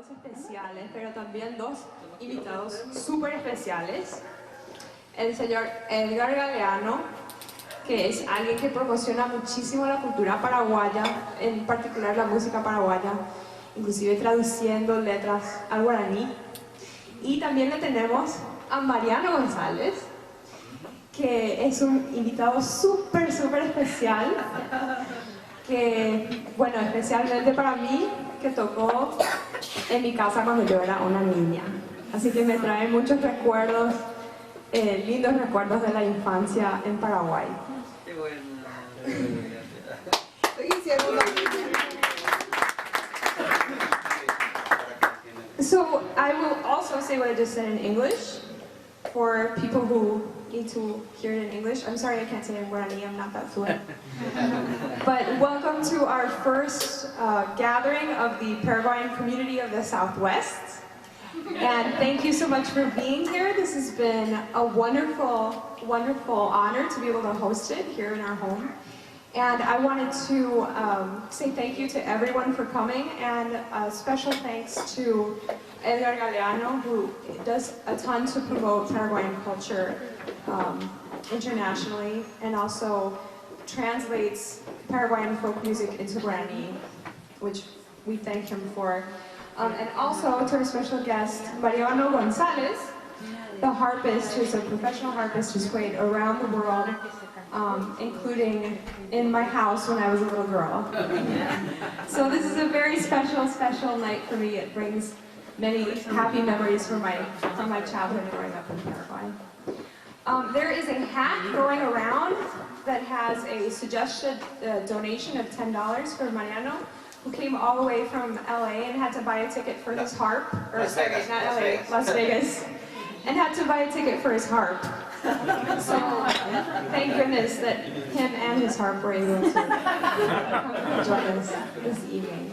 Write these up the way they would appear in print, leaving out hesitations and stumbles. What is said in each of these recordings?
invitados especiales, pero también dos invitados súper especiales. El señor Edgar Galeano, que es alguien que promociona muchísimo la cultura paraguaya, en particular la música paraguaya, inclusive traduciendo letras al guaraní. Y también le tenemos a Mariano González, que es un invitado súper especial, que, bueno, especialmente para mí, que tocó en mi casa cuando yo era una niña. Así que me trae muchos recuerdos, lindos recuerdos de la infancia en Paraguay. Qué bueno. So I will also say what I just said in English for people who need to hear it in English. I'm sorry I can't say it in Guarani, I'm not that fluent. But welcome to our first gathering of the Paraguayan community of the Southwest. And thank you so much for being here. This has been a wonderful honor to be able to host it here in our home. And I wanted to say thank you to everyone for coming, and a special thanks to Edgar Galeano, who does a ton to promote Paraguayan culture internationally, and also translates Paraguayan folk music into Guarani, which we thank him for. And also to our special guest, Mariano Gonzalez, the harpist, who's a professional harpist who's played around the world, including in my house when I was a little girl. So this is a very special night for me. It brings many happy memories from my childhood growing up in Paraguay. There is a hat going around that has a suggested donation of $10 for Mariano, who came all the way from LA and had to buy a ticket for his harp, or sorry, not LA, Las Vegas, and had to buy a ticket for his harp. So thank goodness that him and his harp were able to come join us this evening.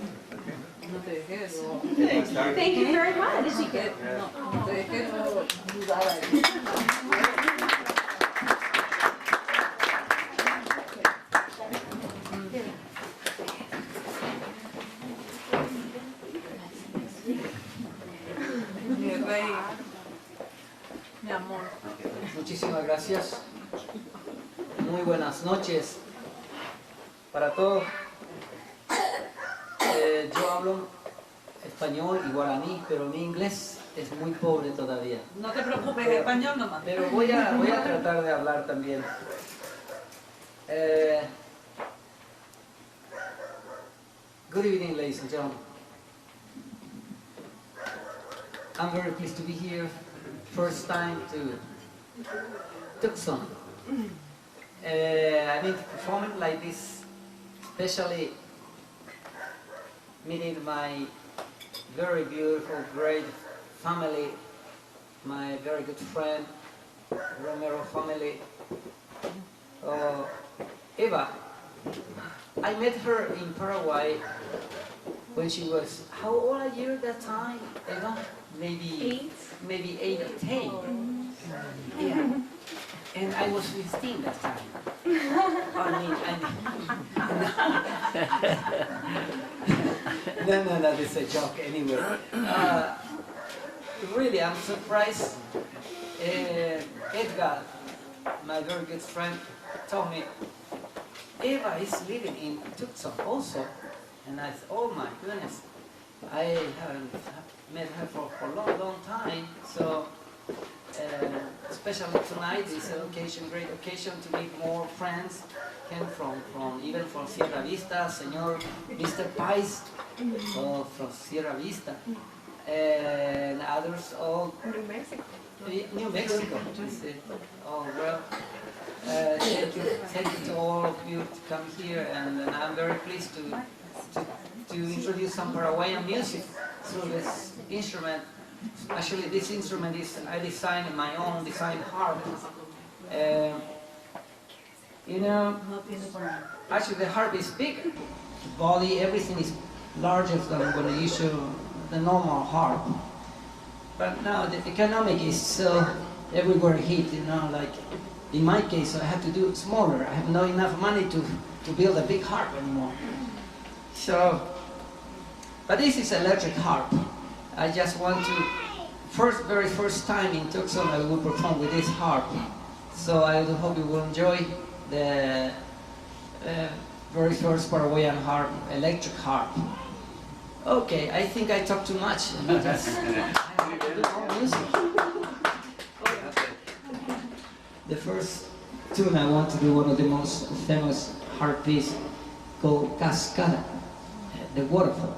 Thank you very much. Mi amor. Muchísimas gracias. Muy buenas noches para todos. Yo hablo español y guaraní, pero mi inglés es muy pobre todavía. No te preocupes, español nomás. Pero voy a tratar de hablar también. Good evening, ladies and gentlemen. I'm very pleased to be here. First time to Tucson. I mean, performing like this, especially meeting my very beautiful, great family, my very good friend, Romero family. Eva, I met her in Paraguay when she was, how old are you at that time, Eva? Maybe 8 or 10. Yeah. And I was 15 that time. No, this is a joke anyway. Really, I'm surprised. Edgar, my very good friend, told me, Eva is living in Tucson also. And I said, oh my goodness, I haven't met her for a long time. So, especially tonight is an occasion, great occasion to meet more friends. Came from even from Sierra Vista, Señor Mr. Pais, from Sierra Vista, and others all. New Mexico. Oh well. Thank you to all of you to come here, and I'm very pleased to introduce some Paraguayan music through this instrument. Actually, this instrument is, I designed my own design harp. You know, actually the harp is big. The body, everything is larger than what I usually, the normal harp. But now the economic is so everywhere hit, you know, like in my case I have to do it smaller. I have not enough money to build a big harp anymore. So, but this is electric harp. I just want to, very first time in Tucson I will perform with this harp. So I hope you will enjoy the very first Paraguayan harp, electric harp. Okay, I think I talked too much. I have to do more music. The first tune I want to do, one of the most famous harp pieces called Cascada, the waterfall.